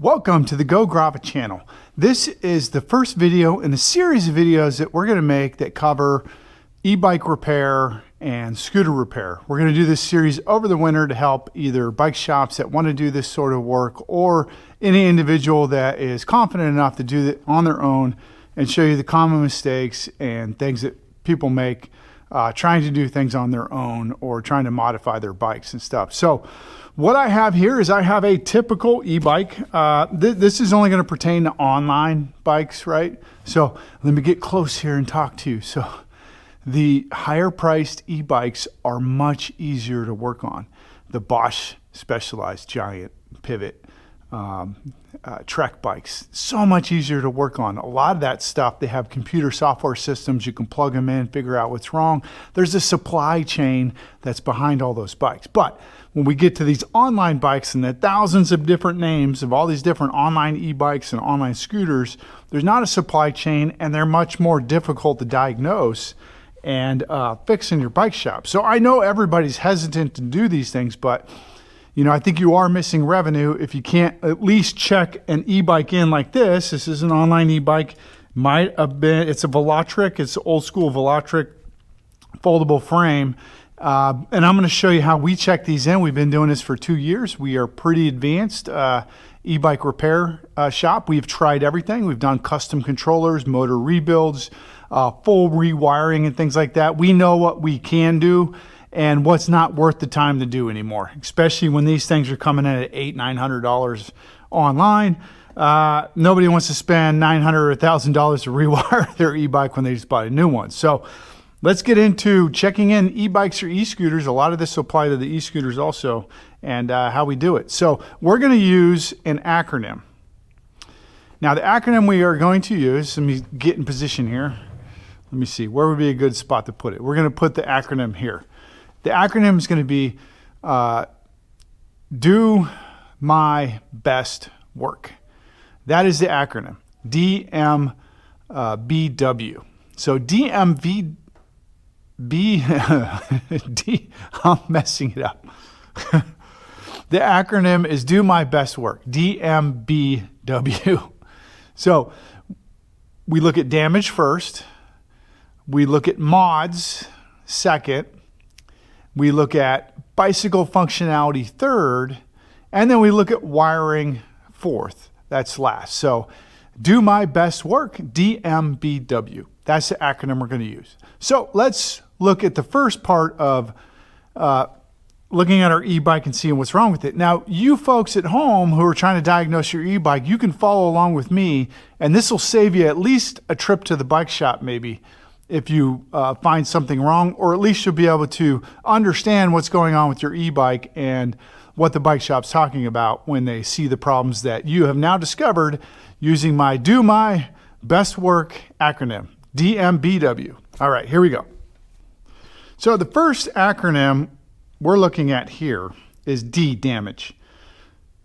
Welcome to the Go Grava channel. This is the first video in a series of videos that we're going to make that cover e-bike repair and scooter repair. We're going to do this series over the winter to help either bike shops that want to do this sort of work or any individual that is confident enough to do it on their own and show you the common mistakes and things that people make trying to do things on their own or trying to modify their bikes and stuff. So what I have here is I have a typical e-bike. This is only going to pertain to online bikes, right? So let me get close here and talk to you. So the higher priced e-bikes are much easier to work on. The Bosch Specialized Giant Pivot Trek bikes, so much easier to work on. A lot of that stuff, they have computer software systems. You can plug them in, figure out what's wrong. There's a supply chain that's behind all those bikes. But when we get to these online bikes and the thousands of different names of all these different online e-bikes and online scooters, there's not a supply chain and they're much more difficult to diagnose and fix in your bike shop. So I know everybody's hesitant to do these things, but you know, I think you are missing revenue if you can't at least check an e-bike in like this. This is an online e-bike. Might have been, it's a Velotric. It's old school Velotric foldable frame. And I'm going to show you how we check these in. We've been doing this for 2 years. We are pretty advanced e-bike repair shop. We've tried everything. We've done custom controllers, motor rebuilds, full rewiring and things like that. We know what we can do and what's not worth the time to do anymore, especially when these things are coming in at $800-900 online. Nobody wants to spend $900 or $1,000 to rewire their e-bike when they just bought a new one. So let's get into checking in e-bikes or e-scooters. A lot of this will apply to the e-scooters also, and how we do it. So we're going to use an acronym. Now the acronym we are going to use, let me get in position here. Let me see, where would be a good spot to put it? We're going to put the acronym here. The acronym is going to be do my best work. That is the acronym, DMBW. So DMBB, I'm messing it up. The acronym is do my best work, DMBW. So we look at damage first. We look at mods second. We look at bicycle functionality third, and then we look at wiring fourth. That's last. So do my best work, DMBW. That's the acronym we're going to use. So let's look at the first part of looking at our e-bike and seeing what's wrong with it. Now, you folks at home who are trying to diagnose your e-bike, you can follow along with me, and this will save you at least a trip to the bike shop maybe if you find something wrong, or at least you'll be able to understand what's going on with your e-bike and what the bike shop's talking about when they see the problems that you have now discovered using my do my best work acronym, DMBW. All right, here we go. So the first acronym we're looking at here is D, damage.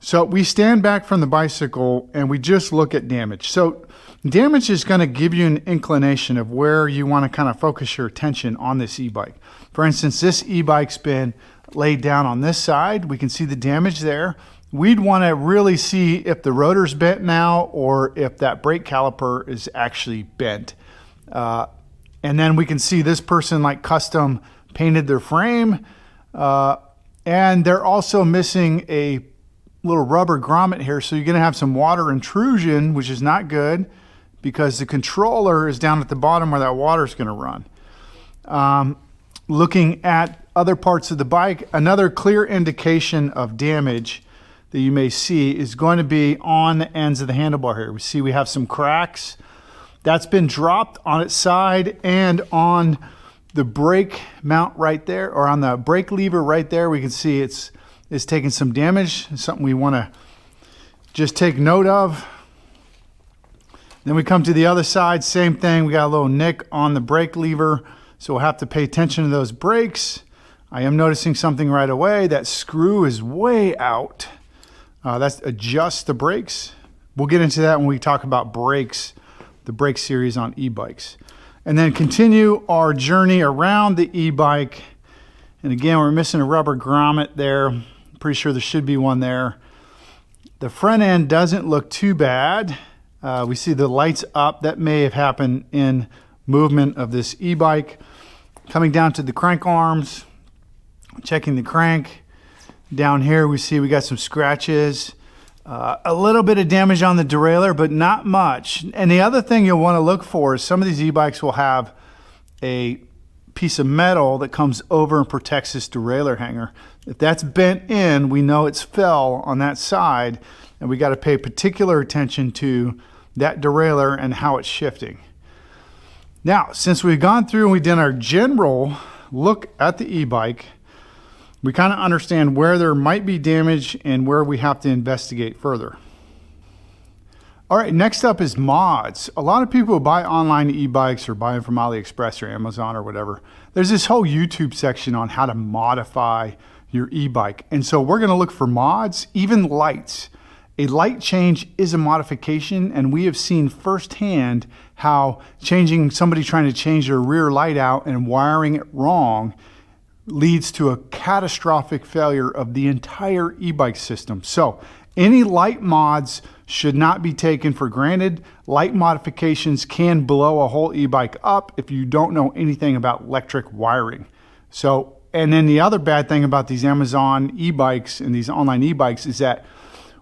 So we stand back from the bicycle and we just look at damage. So damage is going to give you an inclination of where you want to kind of focus your attention on this e-bike. For instance, this e-bike's been laid down on this side. We can see the damage there. We'd want to really see if the rotor's bent now or if that brake caliper is actually bent. And then we can see this person like custom painted their frame. And they're also missing a little rubber grommet here. So you're going to have some water intrusion, which is not good, because the controller is down at the bottom where that water is going to run. Looking at other parts of the bike, another clear indication of damage that you may see is going to be on the ends of the handlebar here. We see we have some cracks. That's been dropped on its side, and on the brake mount right there, or on the brake lever right there, we can see it's taking some damage. It's something we want to just take note of. Then we come to the other side, same thing. We got a little nick on the brake lever, so we'll have to pay attention to those brakes. I am noticing something right away. That screw is way out. That's adjust the brakes. We'll get into that when we talk about brakes, the brake series on e-bikes. And then continue our journey around the e-bike. And again, we're missing a rubber grommet there. Pretty sure there should be one there. The front end doesn't look too bad. We see the lights up. That may have happened in movement of this e-bike. Coming down to the crank arms, checking the crank. Down here we see we got some scratches. A little bit of damage on the derailleur, but not much. And the other thing you'll want to look for is some of these e-bikes will have a piece of metal that comes over and protects this derailleur hanger. If that's bent in, we know it's fell on that side, and we got to pay particular attention to that derailleur and how it's shifting. Now, since we've gone through and we've done our general look at the e-bike, we kind of understand where there might be damage and where we have to investigate further. All right, next up is mods. A lot of people who buy online e-bikes or buy them from AliExpress or Amazon or whatever, there's this whole YouTube section on how to modify your e-bike. And so we're gonna look for mods, even lights. A light change is a modification, and we have seen firsthand how somebody trying to change their rear light out and wiring it wrong leads to a catastrophic failure of the entire e-bike system. So any light mods should not be taken for granted. Light modifications can blow a whole e-bike up if you don't know anything about electric wiring. So, and then the other bad thing about these Amazon e-bikes and these online e-bikes is that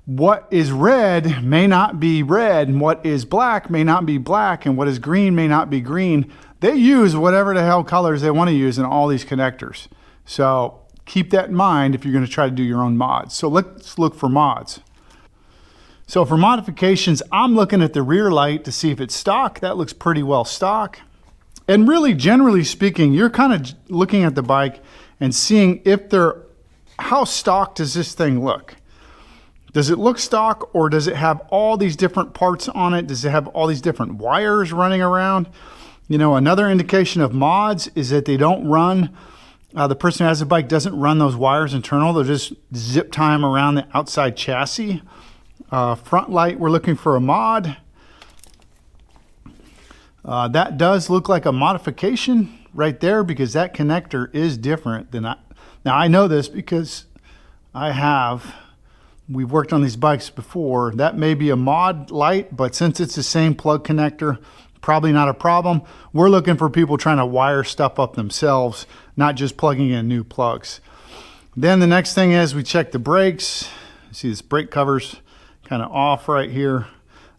what is red may not be red, and what is black may not be black, and what is green may not be green. They use whatever the hell colors they want to use in all these connectors. So keep that in mind if you're going to try to do your own mods. So let's look for mods. So for modifications, I'm looking at the rear light to see if it's stock. That looks pretty well stock. And really, generally speaking, you're kind of looking at the bike and seeing how stock does this thing look? Does it look stock, or does it have all these different parts on it? Does it have all these different wires running around? You know, another indication of mods is that they don't run, the person who has the bike doesn't run those wires internal. They'll just zip tie them around the outside chassis. Front light, we're looking for a mod. That does look like a modification right there, because that connector is different than now I know this because we've worked on these bikes before. That may be a mod light, but since it's the same plug connector, probably not a problem. We're looking for people trying to wire stuff up themselves, not just plugging in new plugs. Then the next thing is we check the brakes. See this brake cover's kind of off right here.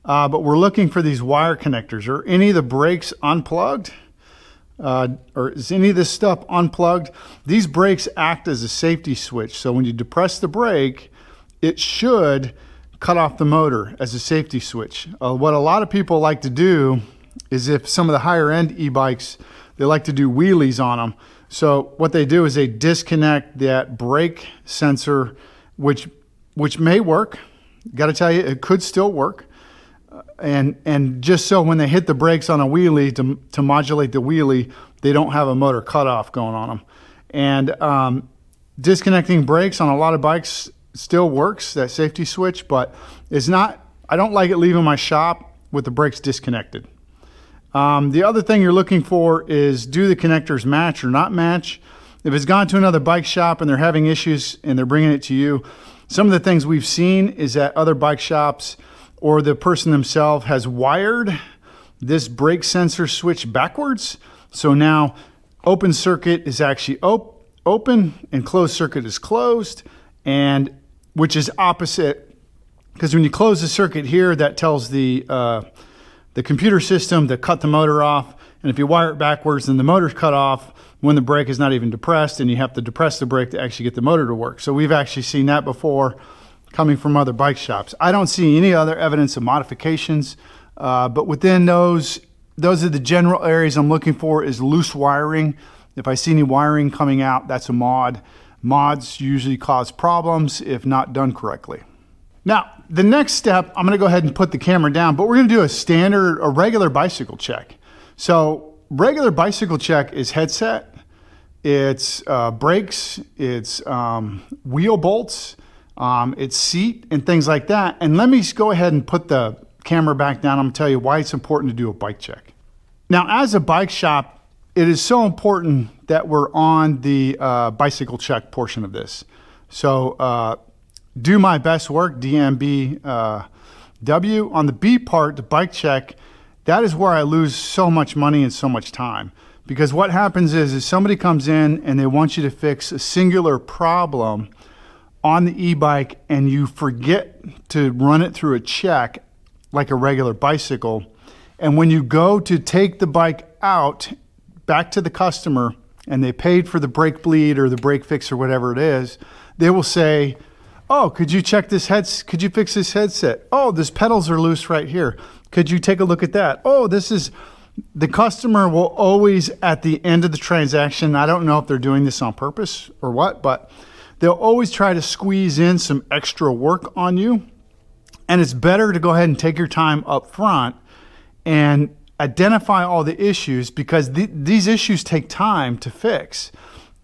But we're looking for these wire connectors. Are any of the brakes unplugged? Or is any of this stuff unplugged? These brakes act as a safety switch. So when you depress the brake, it should cut off the motor as a safety switch. What a lot of people like to do is, if some of the higher end e-bikes, they like to do wheelies on them. So what they do is they disconnect that brake sensor, which may work. Got to tell you, it could still work. And just so when they hit the brakes on a wheelie to modulate the wheelie, they don't have a motor cutoff going on them. And disconnecting brakes on a lot of bikes still works, that safety switch, but it's not, I don't like it leaving my shop with the brakes disconnected. The other thing you're looking for is, do the connectors match or not match? If it's gone to another bike shop and they're having issues and they're bringing it to you, some of the things we've seen is that other bike shops or the person themselves has wired this brake sensor switch backwards. So now open circuit is actually open and closed circuit is closed, and which is opposite, because when you close the circuit here, that tells the computer system to cut the motor off. And if you wire it backwards, then the motor's cut off when the brake is not even depressed, and you have to depress the brake to actually get the motor to work. So we've actually seen that before coming from other bike shops. I don't see any other evidence of modifications, but within those are the general areas I'm looking for, is loose wiring. If I see any wiring coming out, that's a mod. Mods usually cause problems if not done correctly. Now, the next step, I'm gonna go ahead and put the camera down, but we're gonna do a regular bicycle check. So regular bicycle check is headset, it's brakes, it's wheel bolts, it's seat and things like that. And let me go ahead and put the camera back down. I'm gonna tell you why it's important to do a bike check. Now, as a bike shop, it is so important that we're on the bicycle check portion of this. So do my best work, DMBW. On the B part, the bike check, that is where I lose so much money and so much time. Because what happens is somebody comes in and they want you to fix a singular problem on the e-bike and you forget to run it through a check like a regular bicycle. And when you go to take the bike out back to the customer and they paid for the brake bleed or the brake fix or whatever it is, they will say, oh, could you check this could you fix this headset? Oh, these pedals are loose right here. Could you take a look at that? Oh, the customer will always, at the end of the transaction, I don't know if they're doing this on purpose or what, but they'll always try to squeeze in some extra work on you. And it's better to go ahead and take your time up front and identify all the issues, because these issues take time to fix.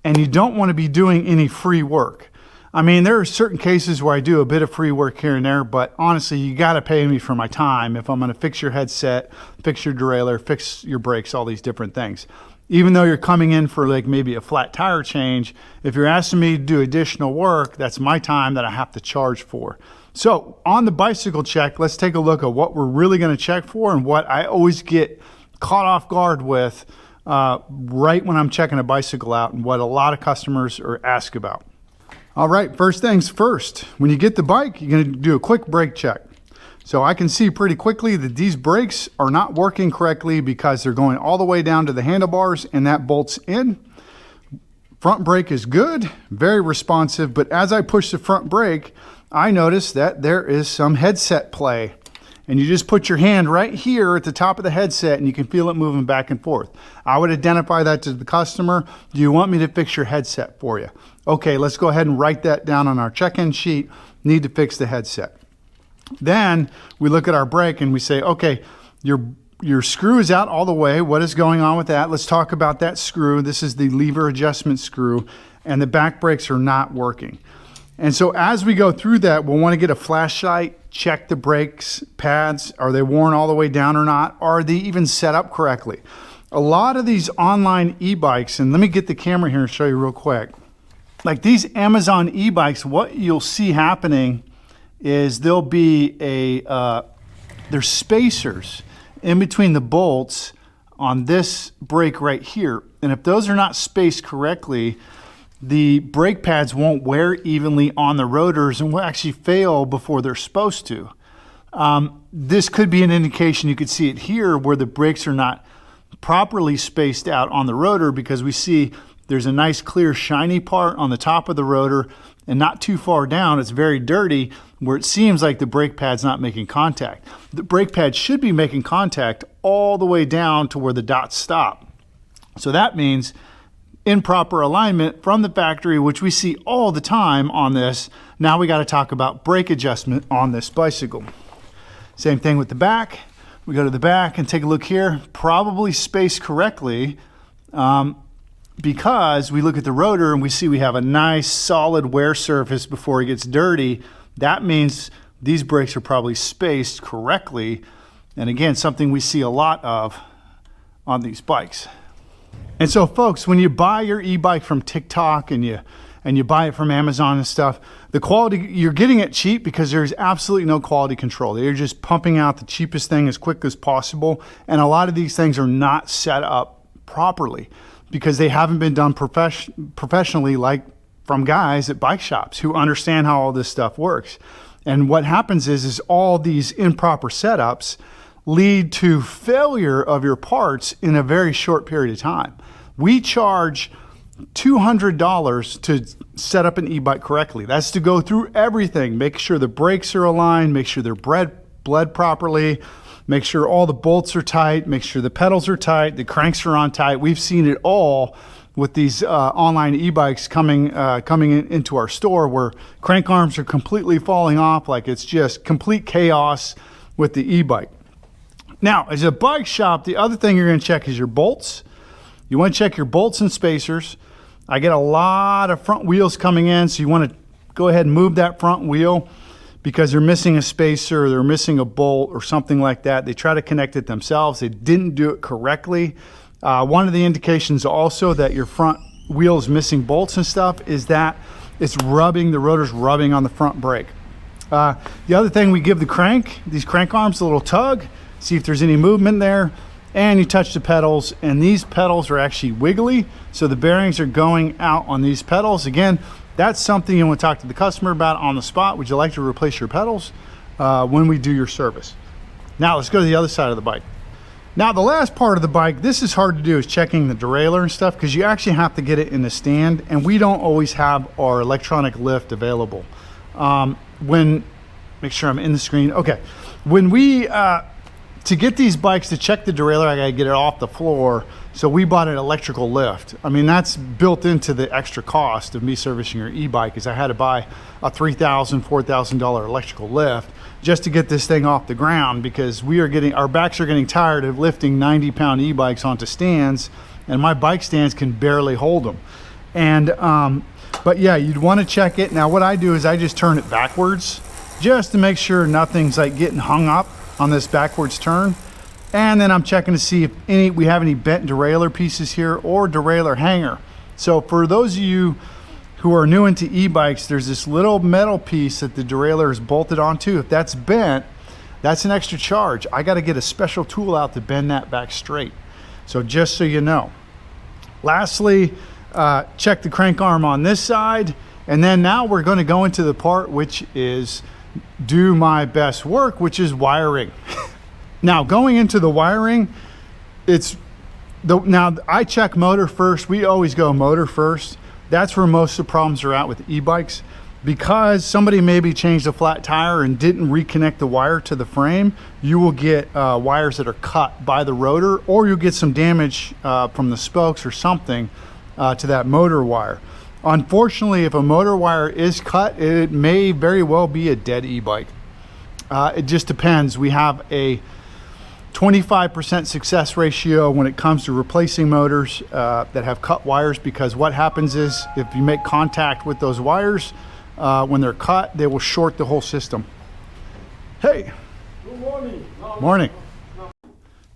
And you don't want to be doing any free work. I mean, there are certain cases where I do a bit of free work here and there, but honestly, you got to pay me for my time if I'm going to fix your headset, fix your derailleur, fix your brakes, all these different things. Even though you're coming in for like maybe a flat tire change, if you're asking me to do additional work, that's my time that I have to charge for. So on the bicycle check, let's take a look at what we're really going to check for and what I always get caught off guard with right when I'm checking a bicycle out, and what a lot of customers are asked about. All right, first things first, when you get the bike, you're going to do a quick brake check. So I can see pretty quickly that these brakes are not working correctly because they're going all the way down to the handlebars and that bolts in. Front brake is good, very responsive, but as I push the front brake, I notice that there is some headset play. And you just put your hand right here at the top of the headset and you can feel it moving back and forth. I would identify that to the customer. Do you want me to fix your headset for you? Okay, let's go ahead and write that down on our check-in sheet. Need to fix the headset. Then we look at our brake and we say, okay, your screw is out all the way. What is going on with that? Let's talk about that screw. This is the lever adjustment screw, and the back brakes are not working. And so as we go through that, we'll want to get a flashlight, check the brakes pads. Are they worn all the way down or not? Are they even set up correctly? A lot of these online e-bikes, and let me get the camera here and show you real quick. Like these Amazon e-bikes, what you'll see happening is there'll be there's spacers in between the bolts on this brake right here. And if those are not spaced correctly, the brake pads won't wear evenly on the rotors and will actually fail before they're supposed to. This could be an indication. You could see it here where the brakes are not properly spaced out on the rotor, because we see there's a nice clear shiny part on the top of the rotor, and not too far down it's very dirty where it seems like the brake pad's not making contact. The brake pad should be making contact all the way down to where the dots stop. So that means improper alignment from the factory, which we see all the time on this. Now we got to talk about brake adjustment on this bicycle. Same thing with the back. We go to the back and take a look here, probably spaced correctly, because we look at the rotor and we see we have a nice solid wear surface before it gets dirty. That means these brakes are probably spaced correctly. And again, something we see a lot of on these bikes. And so folks, when you buy your e-bike from TikTok and you buy it from Amazon and stuff, the quality, you're getting it cheap because there's absolutely no quality control. They're just pumping out the cheapest thing as quick as possible. And a lot of these things are not set up properly because they haven't been done professionally, like from guys at bike shops who understand how all this stuff works. And what happens is all these improper setups lead to failure of your parts in a very short period of time. We charge $200 to set up an e-bike correctly. That's to go through everything, make sure the brakes are aligned, make sure they're bled properly, make sure all the bolts are tight, make sure the pedals are tight, the cranks are on tight. We've seen it all with these online e-bikes coming into our store, where crank arms are completely falling off, like it's just complete chaos with the e-bike. Now, as a bike shop, the other thing you're going to check is your bolts. You want to check your bolts and spacers. I get a lot of front wheels coming in, so you want to go ahead and move that front wheel because they're missing a spacer, or they're missing a bolt or something like that. They try to connect it themselves. They didn't do it correctly. One of the indications also that your front wheel is missing bolts and stuff is that it's rubbing, the rotor's rubbing on the front brake. The other thing, we give the crank, these crank arms, a little tug, see if there's any movement there, and you touch the pedals, and these pedals are actually wiggly, so the bearings are going out on these pedals. Again, that's something you want to talk to the customer about on the spot. Would you like to replace your pedals when we do your service? Now let's go to the other side of the bike. Now the last part of the bike, this is hard to do, is checking the derailleur and stuff, because you actually have to get it in the stand, and we don't always have our electronic lift available. Make sure I'm in the screen. Okay, when we to get these bikes to check the derailleur, I gotta get it off the floor. So we bought an electrical lift. I mean, that's built into the extra cost of me servicing your e-bike, is I had to buy a $3,000, $4,000 electrical lift just to get this thing off the ground, because our backs are getting tired of lifting 90-pound e-bikes onto stands, and my bike stands can barely hold them. And but yeah, you'd want to check it. Now what I do is I just turn it backwards just to make sure nothing's like getting hung up on this backwards turn. And then I'm checking to see if we have any bent derailleur pieces here or derailleur hanger. So for those of you who are new into e-bikes, there's this little metal piece that the derailleur is bolted onto. If that's bent, that's an extra charge. I got to get a special tool out to bend that back straight. So just so you know. Lastly, check the crank arm on this side, and then now we're going to go into the part which is do my best work, which is wiring. Now going into the wiring, now I check motor first. We always go motor first. That's where most of the problems are at with e-bikes, because somebody maybe changed a flat tire and didn't reconnect the wire to the frame. You will get wires that are cut by the rotor, or you'll get some damage from the spokes or something to that motor wire. Unfortunately, if a motor wire is cut, it may very well be a dead e-bike. It just depends. We have a 25% success ratio when it comes to replacing motors that have cut wires, because what happens is if you make contact with those wires, when they're cut, they will short the whole system. Hey. Good morning. Morning.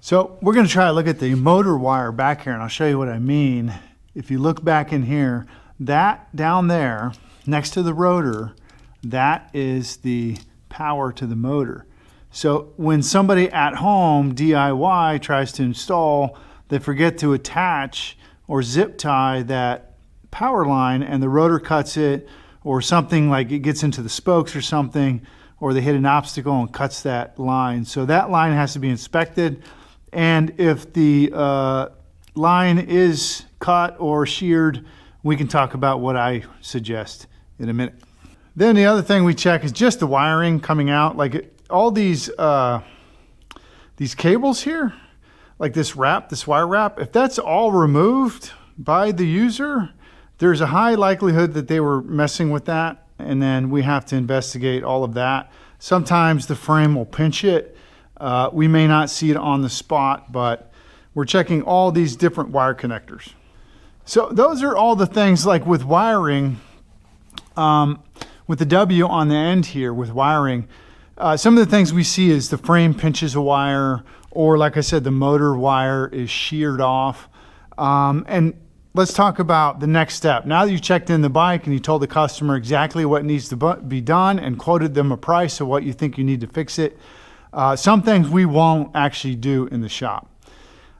So we're going to try to look at the motor wire back here, and I'll show you what I mean. If you look back in here, that down there next to the rotor, that is the power to the motor. So when somebody at home DIY tries to install, they forget to attach or zip tie that power line, and the rotor cuts it, or something like it gets into the spokes or something, or they hit an obstacle and cuts that line. So that line has to be inspected, and if the line is cut or sheared, we can talk about what I suggest in a minute. Then the other thing we check is just the wiring coming out. Like all these cables here, like this wire wrap, if that's all removed by the user, there's a high likelihood that they were messing with that, and then we have to investigate all of that. Sometimes the frame will pinch it. We may not see it on the spot, but we're checking all these different wire connectors. So those are all the things, like with wiring, with the W on the end here with wiring. Some of the things we see is the frame pinches a wire, or like I said, the motor wire is sheared off. And let's talk about the next step. Now that you checked in the bike and you told the customer exactly what needs to be done and quoted them a price of what you think you need to fix it, some things we won't actually do in the shop.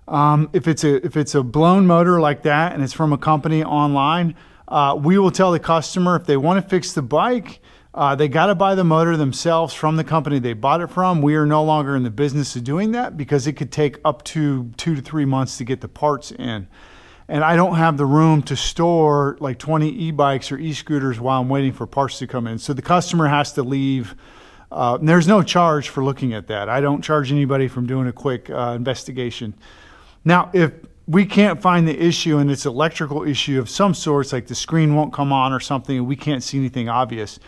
If it's a blown motor like that and it's from a company online, we will tell the customer if they want to fix the bike, they got to buy the motor themselves from the company they bought it from. We are no longer in the business of doing that, because it could take up to 2 to 3 months to get the parts in. And I don't have the room to store like 20 e-bikes or e-scooters while I'm waiting for parts to come in. So the customer has to leave. There's no charge for looking at that. I don't charge anybody from doing a quick investigation. Now, if we can't find the issue and it's an electrical issue of some sorts, like the screen won't come on or something, and we can't see anything obvious,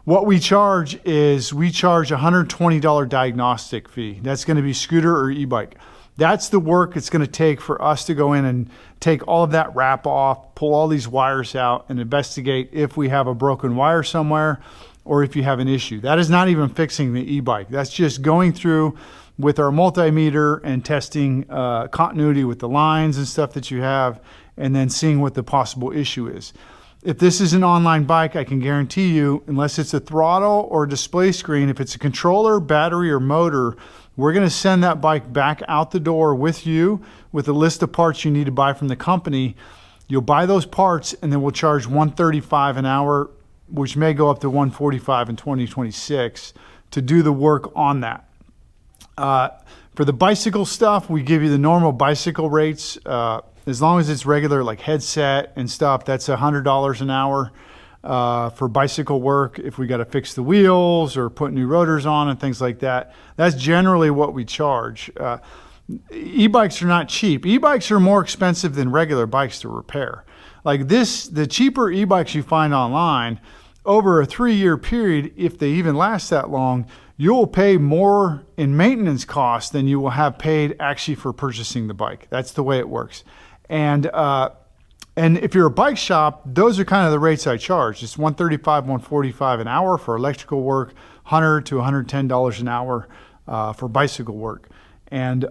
what we charge is we charge $120 diagnostic fee. That's going to be scooter or e-bike. That's the work it's going to take for us to go in and take all of that wrap off, pull all these wires out, and investigate if we have a broken wire somewhere or if you have an issue. That is not even fixing the e-bike. That's just going through with our multimeter and testing continuity with the lines and stuff that you have, and then seeing what the possible issue is. if this is an online bike, I can guarantee you, unless it's a throttle or a display screen, if it's a controller, battery, or motor, we're going to send that bike back out the door with you with a list of parts you need to buy from the company. You'll buy those parts, and then we'll charge $135 an hour, which may go up to $145 in 2026 to do the work on that. For the bicycle stuff, we give you the normal bicycle rates. As long as it's regular, like headset and stuff, that's $100 an hour for bicycle work. If we got to fix the wheels or put new rotors on and things like that, that's generally what we charge. E-bikes are not cheap. E-bikes are more expensive than regular bikes to repair. Like this, the cheaper e-bikes you find online, over a 3-year period, if they even last that long, you'll pay more in maintenance costs than you will have paid actually for purchasing the bike. That's the way it works. And if you're a bike shop, those are kind of the rates I charge. It's $135, $145 an hour for electrical work, $100 to $110 an hour for bicycle work. And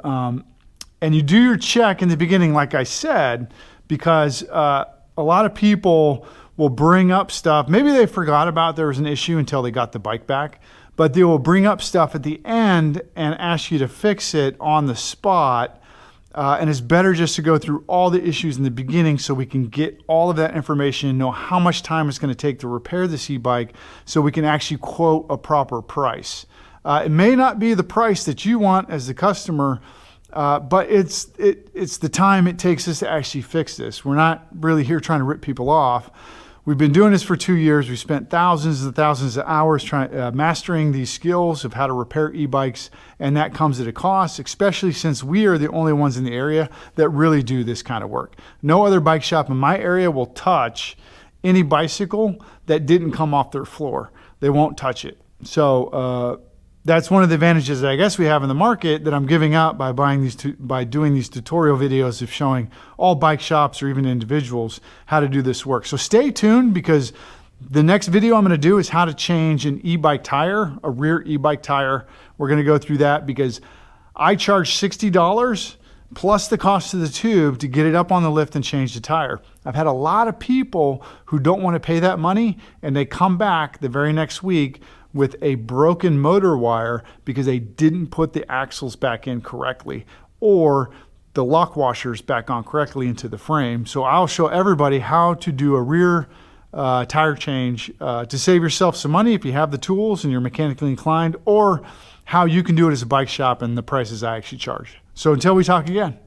you do your check in the beginning, like I said, because a lot of people will bring up stuff. Maybe they forgot about there was an issue until they got the bike back, but they will bring up stuff at the end and ask you to fix it on the spot. And it's better just to go through all the issues in the beginning so we can get all of that information and know how much time it's going to take to repair this e-bike so we can actually quote a proper price. It may not be the price that you want as the customer, but it's the time it takes us to actually fix this. We're not really here trying to rip people off. We've been doing this for 2 years. We spent thousands and thousands of hours mastering these skills of how to repair e-bikes, and that comes at a cost, especially since we are the only ones in the area that really do this kind of work. No other bike shop in my area will touch any bicycle that didn't come off their floor. They won't touch it. So that's one of the advantages that I guess we have in the market that I'm giving up by doing these tutorial videos of showing all bike shops or even individuals how to do this work. So stay tuned, because the next video I'm going to do is how to change an e-bike tire, a rear e-bike tire. We're going to go through that because I charge $60 plus the cost of the tube to get it up on the lift and change the tire. I've had a lot of people who don't want to pay that money, and they come back the very next week with a broken motor wire because they didn't put the axles back in correctly or the lock washers back on correctly into the frame. So I'll show everybody how to do a rear tire change to save yourself some money if you have the tools and you're mechanically inclined, or how you can do it as a bike shop and the prices I actually charge. So until we talk again.